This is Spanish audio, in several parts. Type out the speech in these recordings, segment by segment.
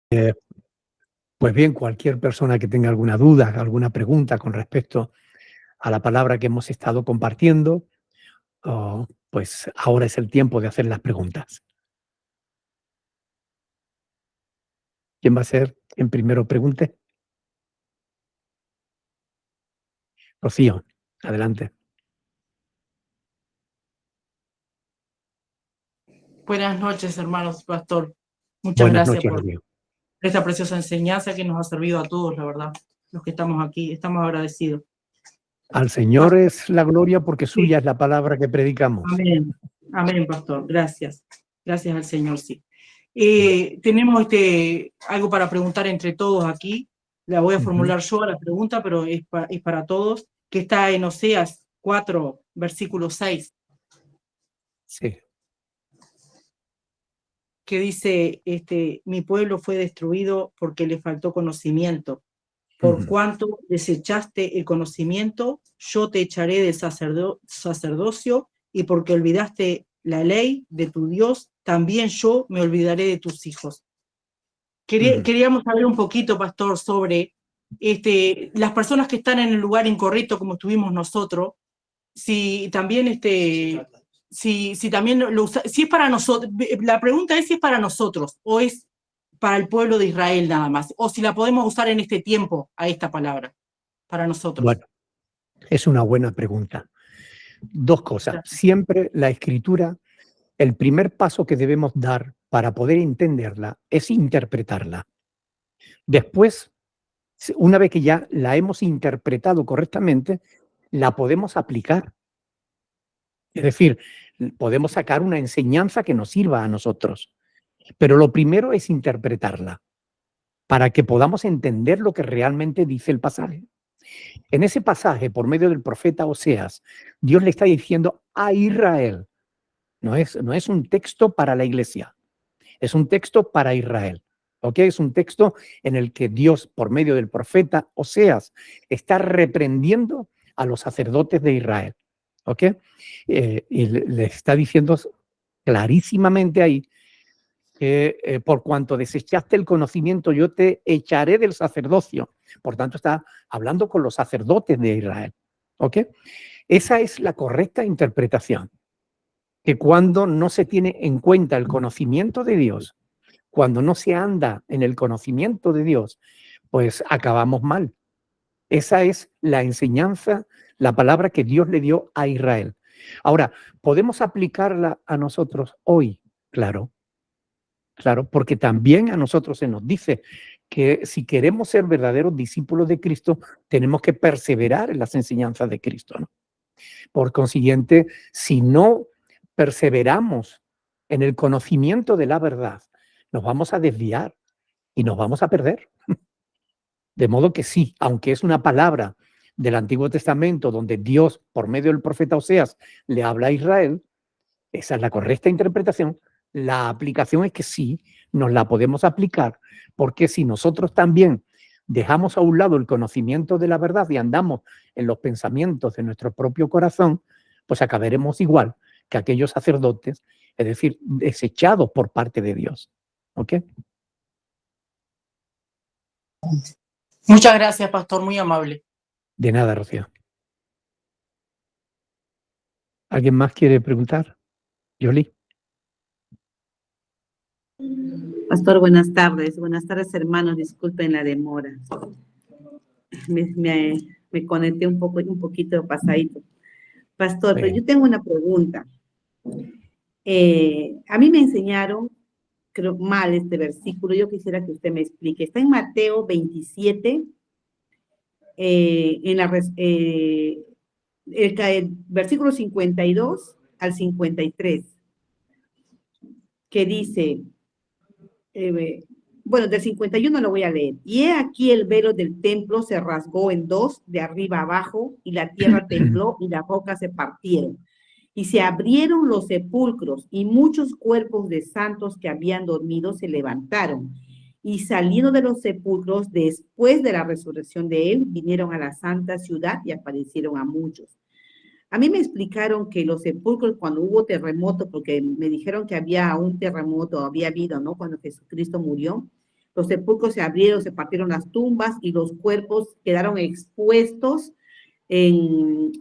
Pues bien, cualquier persona que tenga alguna duda, alguna pregunta con respecto a la palabra que hemos estado compartiendo, pues ahora es el tiempo de hacer las preguntas. ¿Quién va a ser quien primero pregunte? Rocío, adelante. Buenas noches, hermanos, pastor. Muchas Buenas gracias noches, por Rocío. esta preciosa enseñanza que nos ha servido a todos, la verdad. Los que estamos aquí, estamos agradecidos. Al Señor Pastor, es la gloria porque sí. suya es la palabra que predicamos. Amén. Amén, pastor. Gracias. Gracias al Señor, sí. Tenemos algo para preguntar entre todos aquí. La voy a formular yo a la pregunta, pero es para todos, que está en Oseas 4, versículo 6. Sí. Que dice, mi pueblo fue destruido porque le faltó conocimiento. Por cuanto desechaste el conocimiento, yo te echaré del sacerdocio, y porque olvidaste la ley de tu Dios, también yo me olvidaré de tus hijos. Queríamos saber un poquito, pastor, sobre las personas que están en el lugar incorrecto, como estuvimos nosotros, si también si también si es para nosotros. La pregunta es si es para nosotros o es para el pueblo de Israel nada más, o si la podemos usar en este tiempo a esta palabra, para nosotros. Bueno, es una buena pregunta. Dos cosas. Gracias. Siempre la Escritura, el primer paso que debemos dar para poder entenderla es interpretarla. Después, una vez que ya la hemos interpretado correctamente, la podemos aplicar. Es decir, podemos sacar una enseñanza que nos sirva a nosotros. Pero lo primero es interpretarla para que podamos entender lo que realmente dice el pasaje. En ese pasaje, por medio del profeta Oseas, Dios le está diciendo a Israel, no es un texto para la iglesia, es un texto para Israel. ¿Ok? Es un texto en el que Dios, por medio del profeta Oseas, está reprendiendo a los sacerdotes de Israel. ¿Ok? Y le está diciendo clarísimamente ahí que por cuanto desechaste el conocimiento, yo te echaré del sacerdocio. Por tanto, está hablando con los sacerdotes de Israel. ¿Ok? Esa es la correcta interpretación. Que cuando no se tiene en cuenta el conocimiento de Dios, cuando no se anda en el conocimiento de Dios, pues acabamos mal. Esa es la enseñanza, la palabra que Dios le dio a Israel. Ahora, ¿podemos aplicarla a nosotros hoy? Claro, claro, porque también a nosotros se nos dice que si queremos ser verdaderos discípulos de Cristo, tenemos que perseverar en las enseñanzas de Cristo, ¿no? Por consiguiente, si no perseveramos en el conocimiento de la verdad, nos vamos a desviar y nos vamos a perder. De modo que sí, aunque es una palabra del Antiguo Testamento donde Dios, por medio del profeta Oseas, le habla a Israel, esa es la correcta interpretación. La aplicación es que sí, nos la podemos aplicar, porque si nosotros también dejamos a un lado el conocimiento de la verdad y andamos en los pensamientos de nuestro propio corazón, pues acabaremos igual que aquellos sacerdotes, es decir, desechados por parte de Dios. ¿Ok? Muchas gracias, pastor, muy amable. De nada, Rocío. ¿Alguien más quiere preguntar? Yoli. Pastor, buenas tardes. Buenas tardes, hermanos. Disculpen la demora. Me conecté un poquito pasadito. Pastor, pero yo tengo una pregunta. A mí me enseñaron, creo, mal este versículo. Yo quisiera que usted me explique. Está en Mateo 27, el versículo 52 al 53, que dice... bueno, del 51 lo voy a leer. Y he aquí el velo del templo se rasgó en dos, de arriba abajo, y la tierra tembló y las rocas se partieron. Y se abrieron los sepulcros, y muchos cuerpos de santos que habían dormido se levantaron. Y saliendo de los sepulcros, después de la resurrección de él, vinieron a la santa ciudad y aparecieron a muchos. A mí me explicaron que los sepulcros, cuando hubo terremoto, porque me dijeron que había un terremoto, había habido, ¿no? Cuando Jesucristo murió, Los sepulcros se abrieron, se partieron las tumbas y los cuerpos quedaron expuestos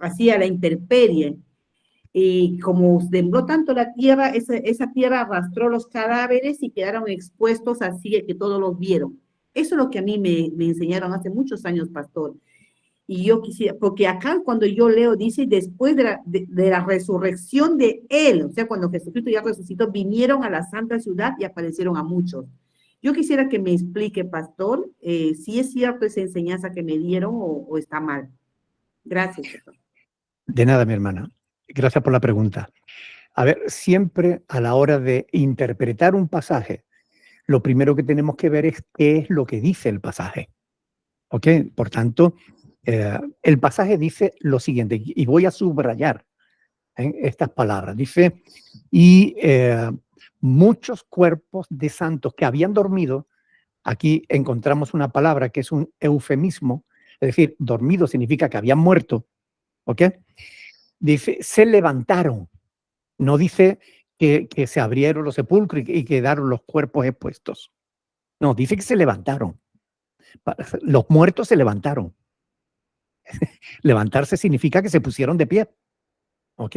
así a la intemperie. Y como tembló tanto la tierra, esa tierra arrastró los cadáveres y quedaron expuestos así que todos los vieron. Eso es lo que a mí me enseñaron hace muchos años, pastor. Y yo quisiera, porque acá cuando yo leo, dice, después de la resurrección de él, o sea, cuando Jesucristo ya resucitó, vinieron a la santa ciudad y aparecieron a muchos. Yo quisiera que me explique, pastor, si es cierto esa enseñanza que me dieron o está mal. Gracias, pastor. De nada, mi hermana. Gracias por la pregunta. A ver, siempre a la hora de interpretar un pasaje, lo primero que tenemos que ver es qué es lo que dice el pasaje. ¿Ok? Por tanto, el pasaje dice lo siguiente, y voy a subrayar estas palabras. Dice, y muchos cuerpos de santos que habían dormido, aquí encontramos una palabra que es un eufemismo, es decir, dormido significa que habían muerto, ¿ok? Dice, se levantaron, no dice que se abrieron los sepulcros y quedaron los cuerpos expuestos. No, dice que se levantaron. Los muertos se levantaron. Levantarse significa que se pusieron de pie. ¿Ok?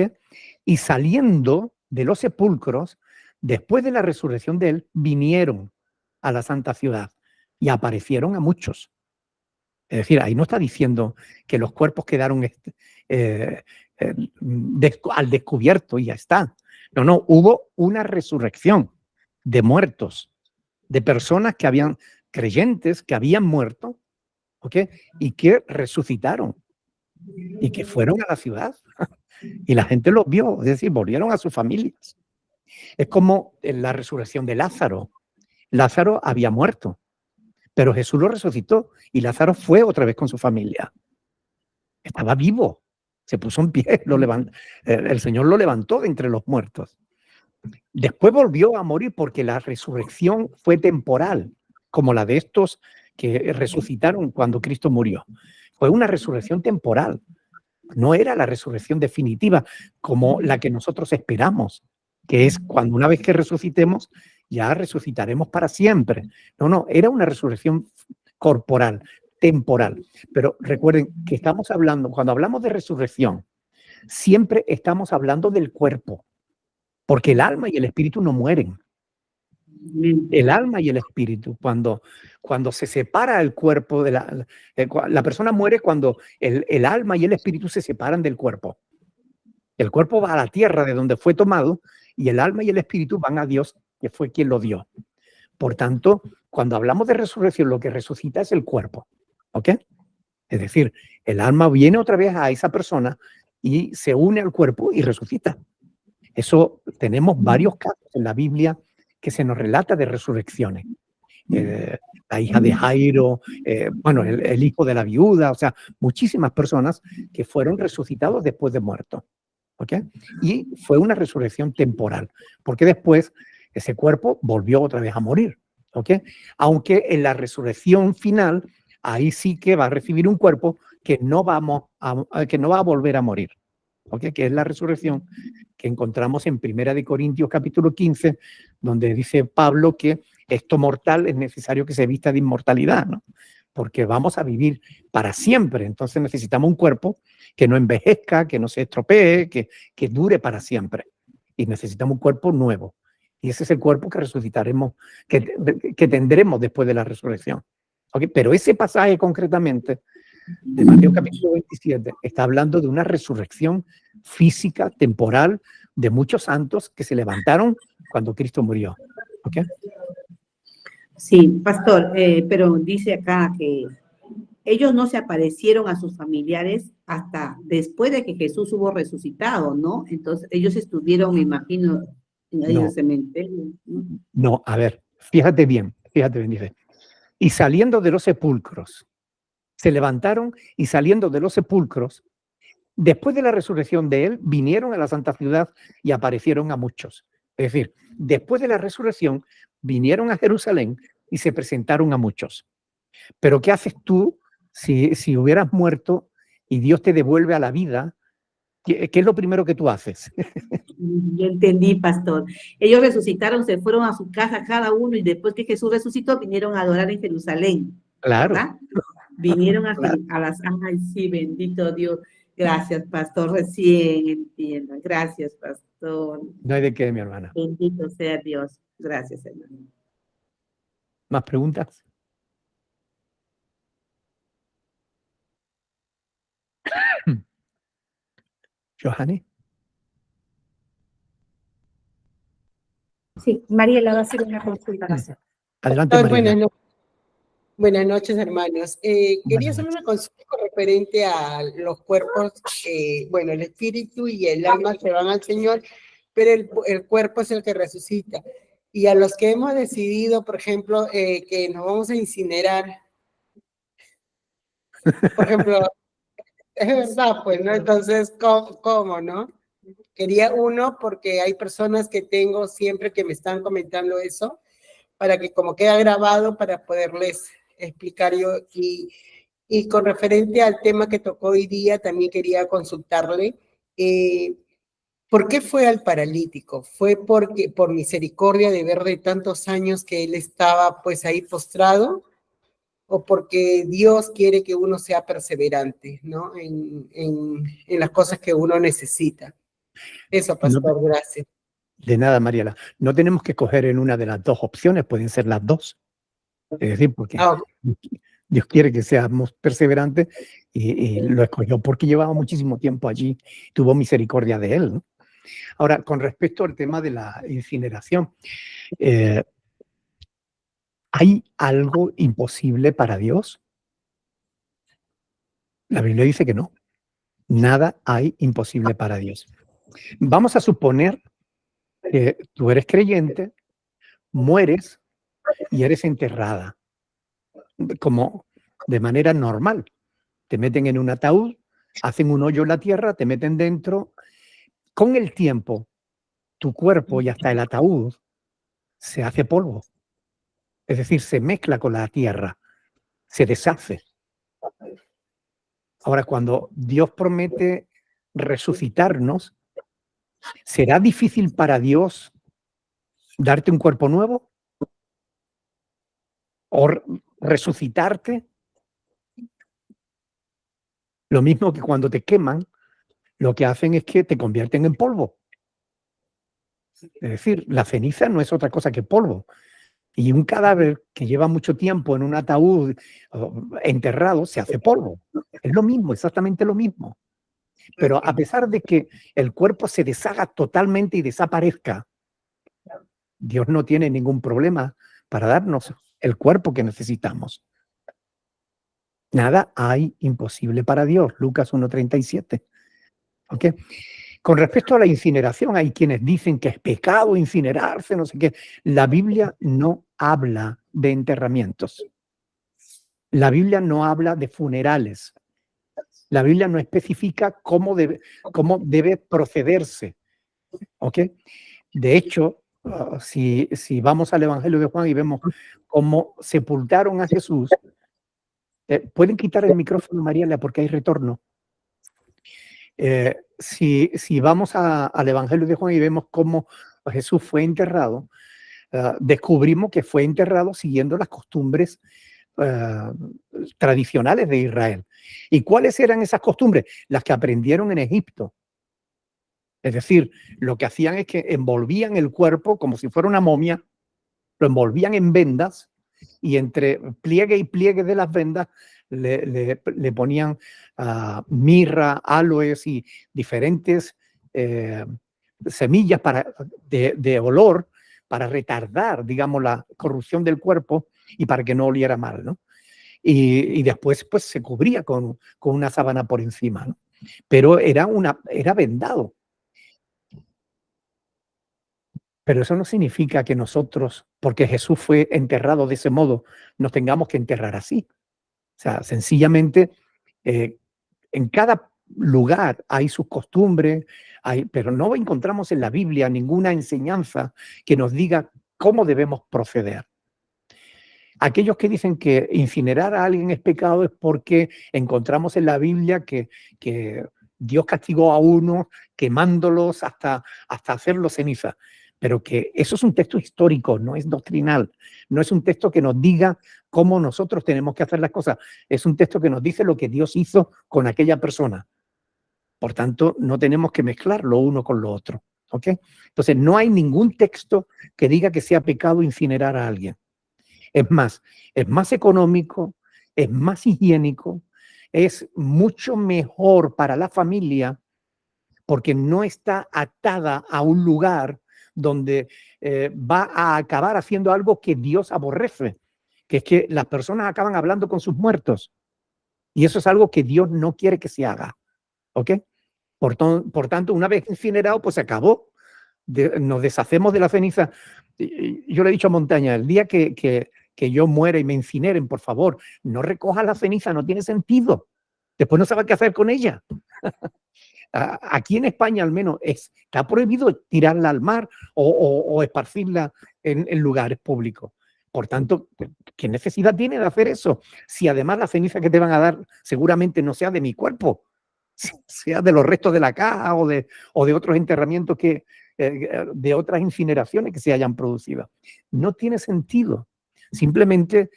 Y saliendo de los sepulcros, después de la resurrección de él, vinieron a la santa ciudad y aparecieron a muchos. Es decir, ahí no está diciendo que los cuerpos quedaron al descubierto y ya está. No, no, hubo una resurrección de muertos, de personas que habían, creyentes que habían muerto, ¿ok? Y que resucitaron y que fueron a la ciudad. Y la gente los vio, es decir, volvieron a sus familias. Es como en la resurrección de Lázaro. Lázaro había muerto, pero Jesús lo resucitó y Lázaro fue otra vez con su familia. Estaba vivo, se puso en pie, el Señor lo levantó de entre los muertos. Después volvió a morir porque la resurrección fue temporal, como la de estos que resucitaron cuando Cristo murió. Fue una resurrección temporal. No era la resurrección definitiva como la que nosotros esperamos, que es cuando una vez que resucitemos, ya resucitaremos para siempre. No, no, era una resurrección corporal, temporal. Pero recuerden que estamos hablando, cuando hablamos de resurrección, siempre estamos hablando del cuerpo, porque el alma y el espíritu no mueren. El alma y el espíritu, cuando se separa el cuerpo, la persona muere cuando el alma y el espíritu se separan del cuerpo. El cuerpo va a la tierra de donde fue tomado y el alma y el espíritu van a Dios, que fue quien lo dio. Por tanto, cuando hablamos de resurrección, lo que resucita es el cuerpo. ¿Ok? Es decir, el alma viene otra vez a esa persona y se une al cuerpo y resucita. Eso tenemos varios casos en la Biblia que se nos relata de resurrecciones. La hija de Jairo, bueno, el hijo de la viuda, o sea, muchísimas personas que fueron resucitados después de muertos. ¿Ok? Y fue una resurrección temporal, porque después ese cuerpo volvió otra vez a morir. ¿Ok? Aunque en la resurrección final, ahí sí que va a recibir un cuerpo que no va a volver a morir. ¿Ok? Que es la resurrección que encontramos en 1 Corintios capítulo 15, donde dice Pablo que esto mortal es necesario que se vista de inmortalidad, ¿no? Porque vamos a vivir para siempre, entonces necesitamos un cuerpo que no envejezca, que no se estropee, que dure para siempre. Y necesitamos un cuerpo nuevo. Y ese es el cuerpo que resucitaremos, que tendremos después de la resurrección. ¿Okay? Pero ese pasaje concretamente de Mateo capítulo 27 está hablando de una resurrección física, temporal, de muchos santos que se levantaron cuando Cristo murió. ¿Okay? Sí, pastor, pero dice acá que ellos no se aparecieron a sus familiares hasta después de que Jesús hubo resucitado, ¿no? Entonces ellos estuvieron, me imagino, en el cementerio. No, a ver, fíjate bien, dice. Y saliendo de los sepulcros, se levantaron y saliendo de los sepulcros, después de la resurrección de él, vinieron a la santa ciudad y aparecieron a muchos. Es decir, después de la resurrección, vinieron a Jerusalén y se presentaron a muchos. Pero ¿qué haces tú si hubieras muerto y Dios te devuelve a la vida? ¿Qué es lo primero que tú haces? Yo entendí, pastor. Ellos resucitaron, se fueron a su casa cada uno y después que Jesús resucitó vinieron a adorar en Jerusalén, Claro, ¿verdad? Vinieron a, claro. a las... Ay, sí, bendito Dios. Gracias, pastor. Recién entiendo. Gracias, pastor. No hay de qué, mi hermana. Bendito sea Dios. Gracias, hermano. ¿Más preguntas? Johanny, Sí, Mariela va a hacer una consulta. adelante, Mariela. Buenas noches, hermanos. Quería Buenas hacer noches. una consulta con referente a los cuerpos, bueno, el espíritu y el alma se van al Señor, pero el cuerpo es el que resucita. Y a los que hemos decidido, por ejemplo, que nos vamos a incinerar, por ejemplo, es verdad, pues, ¿no? Entonces, ¿cómo, no? Quería uno, porque hay personas que tengo siempre que me están comentando eso, para que como queda grabado, para poderles explicar yo. Y con referente al tema que tocó hoy día, también quería consultarle, ¿por qué fue al paralítico? ¿Fue porque por misericordia de ver de tantos años que él estaba pues ahí postrado? ¿O porque Dios quiere que uno sea perseverante, ¿no? En las cosas que uno necesita. Eso, pastor, gracias. De nada, Mariela. No tenemos que coger en una de las dos opciones, pueden ser las dos. Es decir, porque Dios quiere que seamos perseverantes y lo escogió porque llevaba muchísimo tiempo allí, tuvo misericordia de él, ¿no? Ahora, con respecto al tema de la incineración, ¿hay algo imposible para Dios? La Biblia dice que no. Nada hay imposible para Dios. Vamos a suponer que tú eres creyente, mueres y eres enterrada, como de manera normal. Te meten en un ataúd, hacen un hoyo en la tierra, te meten dentro. Con el tiempo, tu cuerpo y hasta el ataúd se hace polvo. Es decir, se mezcla con la tierra, se deshace. Ahora, cuando Dios promete resucitarnos, ¿será difícil para Dios darte un cuerpo nuevo? ¿O resucitarte? Lo mismo que cuando te queman, lo que hacen es que te convierten en polvo. Es decir, la ceniza no es otra cosa que polvo. Y un cadáver que lleva mucho tiempo en un ataúd enterrado se hace polvo. Es lo mismo, exactamente lo mismo. Pero a pesar de que el cuerpo se deshaga totalmente y desaparezca, Dios no tiene ningún problema para darnos el cuerpo que necesitamos. Nada hay imposible para Dios. Lucas 1:37. ¿Ok? Con respecto a la incineración, hay quienes dicen que es pecado incinerarse, no sé qué. La Biblia no habla de enterramientos. La Biblia no habla de funerales. La Biblia no especifica cómo debe procederse. ¿Ok? De hecho, si vamos al Evangelio de Juan y vemos cómo sepultaron a Jesús, pueden quitar el micrófono, Mariela, porque hay retorno. Si vamos al Evangelio de Juan y vemos cómo Jesús fue enterrado, descubrimos que fue enterrado siguiendo las costumbres tradicionales de Israel. ¿Y cuáles eran esas costumbres? Las que aprendieron en Egipto. Es decir, lo que hacían es que envolvían el cuerpo como si fuera una momia, lo envolvían en vendas y entre pliegue y pliegue de las vendas le ponían mirra, aloes y diferentes semillas de olor para retardar, digamos, la corrupción del cuerpo y para que no oliera mal, ¿no? Y después pues se cubría con una sábana por encima, ¿no? Pero era vendado. Pero eso no significa que nosotros, porque Jesús fue enterrado de ese modo, nos tengamos que enterrar así. O sea, sencillamente, en cada lugar hay sus costumbres, pero no encontramos en la Biblia ninguna enseñanza que nos diga cómo debemos proceder. Aquellos que dicen que incinerar a alguien es pecado es porque encontramos en la Biblia que Dios castigó a unos quemándolos hasta hacerlos ceniza. Pero que eso es un texto histórico, no es doctrinal. No es un texto que nos diga cómo nosotros tenemos que hacer las cosas. Es un texto que nos dice lo que Dios hizo con aquella persona. Por tanto, no tenemos que mezclar lo uno con lo otro. ¿Ok? Entonces, no hay ningún texto que diga que sea pecado incinerar a alguien. Es más económico, es más higiénico, es mucho mejor para la familia porque no está atada a un lugar donde va a acabar haciendo algo que Dios aborrece, que es que las personas acaban hablando con sus muertos. Y eso es algo que Dios no quiere que se haga. ¿Ok? Por tanto, una vez incinerado, pues se acabó. Nos deshacemos de la ceniza. Yo le he dicho a Montaña, el día que yo muera y me incineren, por favor, no recojas la ceniza, no tiene sentido. Después no sabes qué hacer con ella. Aquí en España al menos está prohibido tirarla al mar o esparcirla en lugares públicos. Por tanto, ¿qué necesidad tiene de hacer eso? Si además la ceniza que te van a dar seguramente no sea de mi cuerpo, sea de los restos de la caja o de otros enterramientos de otras incineraciones que se hayan producido. No tiene sentido. Simplemente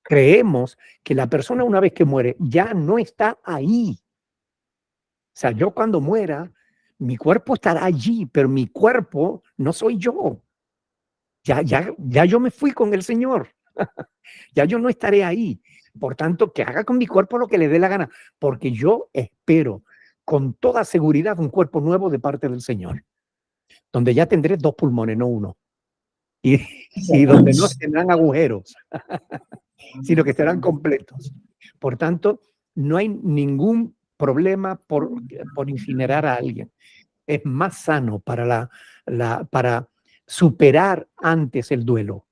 creemos que la persona una vez que muere ya no está ahí. O sea, yo cuando muera, mi cuerpo estará allí, pero mi cuerpo no soy yo. Ya yo me fui con el Señor. Ya yo no estaré ahí. Por tanto, que haga con mi cuerpo lo que le dé la gana, porque yo espero con toda seguridad un cuerpo nuevo de parte del Señor, donde ya tendré 2 pulmones, no uno, y donde no tendrán agujeros, sino que estarán completos. Por tanto, no hay ningún problema por incinerar a alguien. Es más sano para superar antes el duelo.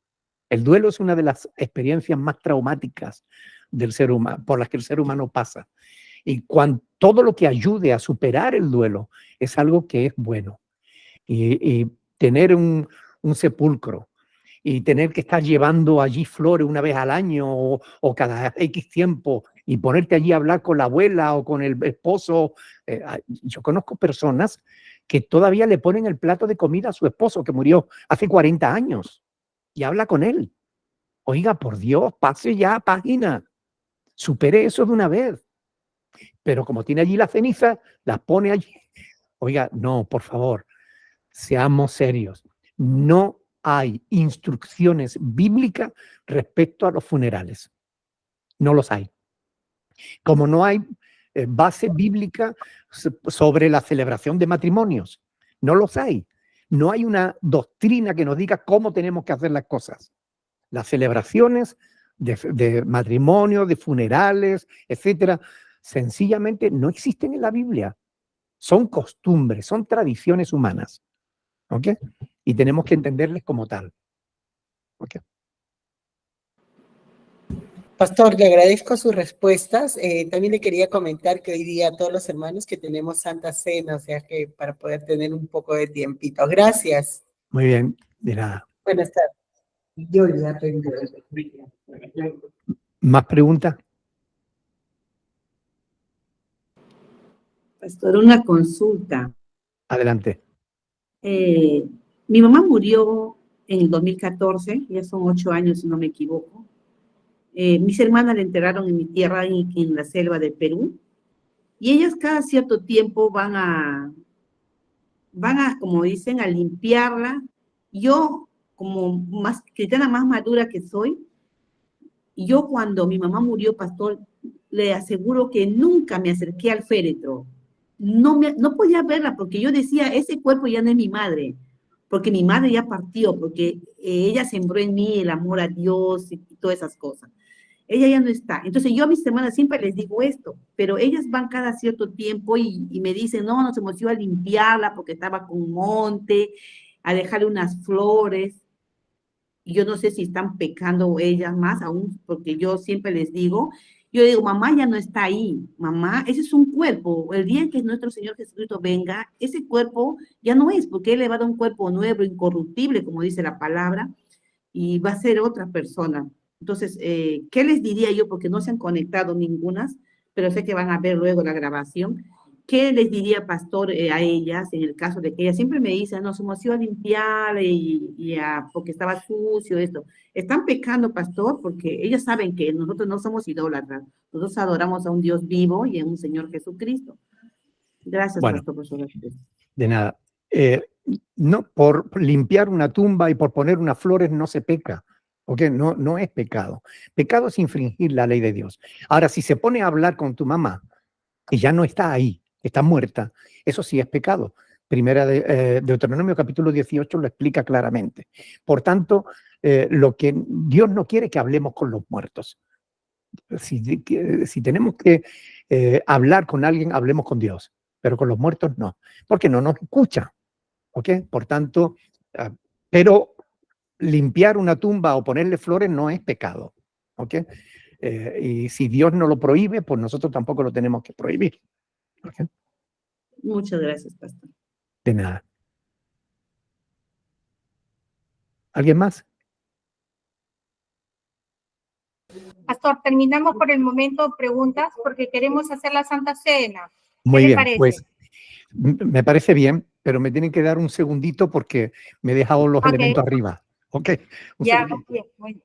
El duelo es una de las experiencias más traumáticas del ser humano, por las que el ser humano pasa. Y todo lo que ayude a superar el duelo es algo que es bueno. Y tener un sepulcro y tener que estar llevando allí flores una vez al año o cada X tiempo y ponerte allí a hablar con la abuela o con el esposo. Yo conozco personas que todavía le ponen el plato de comida a su esposo que murió hace 40 años y habla con él. Oiga, por Dios, pase ya página. Supere eso de una vez. Pero como tiene allí la ceniza, las pone allí. Oiga, no, por favor, seamos serios. No hay instrucciones bíblicas respecto a los funerales. No los hay. Como no hay base bíblica sobre la celebración de matrimonios. No los hay. No hay una doctrina que nos diga cómo tenemos que hacer las cosas. Las celebraciones de matrimonio, de funerales, etcétera, sencillamente no existen en la Biblia. Son costumbres, son tradiciones humanas. ¿Ok? Y tenemos que entenderles como tal. ¿Ok? Pastor, le agradezco sus respuestas. También le quería comentar que hoy día a todos los hermanos que tenemos Santa Cena, o sea que para poder tener un poco de tiempito. Gracias. Muy bien, de nada. Buenas tardes. Yo ya tengo. ¿Más preguntas? Pastor, una consulta. Adelante. Mi mamá murió en el 2014, ya son 8 años si no me equivoco. Mis hermanas la enterraron en mi tierra, en la selva de Perú, y ellas cada cierto tiempo van a, como dicen, a limpiarla. Yo, como más cristiana, más madura que soy, yo cuando mi mamá murió, pastor, le aseguro que nunca me acerqué al féretro. No podía verla porque yo decía, ese cuerpo ya no es mi madre, porque mi madre ya partió, porque ella sembró en mí el amor a Dios y todas esas cosas. Ella ya no está. Entonces yo a mis hermanas siempre les digo esto, pero ellas van cada cierto tiempo y me dicen, no, nos hemos ido a limpiarla porque estaba con un monte, a dejarle unas flores. Y yo no sé si están pecando ellas más aún, porque yo siempre les digo, yo digo, mamá ya no está ahí, mamá, ese es un cuerpo. El día en que nuestro Señor Jesucristo venga, ese cuerpo ya no es, porque Él le va a dar un cuerpo nuevo, incorruptible, como dice la palabra, y va a ser otra persona. Entonces, ¿qué les diría yo? Porque no se han conectado ningunas, pero sé que van a ver luego la grabación. ¿Qué les diría, pastor, a ellas en el caso de que ellas siempre me dicen, nos hemos ido a limpiar porque estaba sucio esto? Están pecando, pastor, porque ellos saben que nosotros no somos idólatras. Nosotros adoramos a un Dios vivo y a un Señor Jesucristo. Gracias, Bueno, pastor, por su respuesta. de nada. No, por limpiar una tumba y por poner unas flores no se peca, ¿ok? No, no es pecado. Pecado es infringir la ley de Dios. Ahora, si se pone a hablar con tu mamá y ya no está ahí, está muerta, eso sí es pecado. Primera de Deuteronomio capítulo 18 lo explica claramente. Por tanto, lo que Dios no quiere es que hablemos con los muertos. Si tenemos que hablar con alguien, hablemos con Dios, pero con los muertos no, porque no nos escucha. ¿Ok? Por tanto, pero limpiar una tumba o ponerle flores no es pecado. ¿Ok? Y si Dios no lo prohíbe, pues nosotros tampoco lo tenemos que prohibir. ¿Ok? Muchas gracias, pastor. De nada. ¿Alguien más? Pastor, terminamos por el momento preguntas porque queremos hacer la Santa Cena. Muy le bien, parece? pues me parece bien, pero me tienen que dar un segundito porque me he dejado los Ok. elementos arriba. ¿Ok? Un Ya, segundito. bien, muy bien.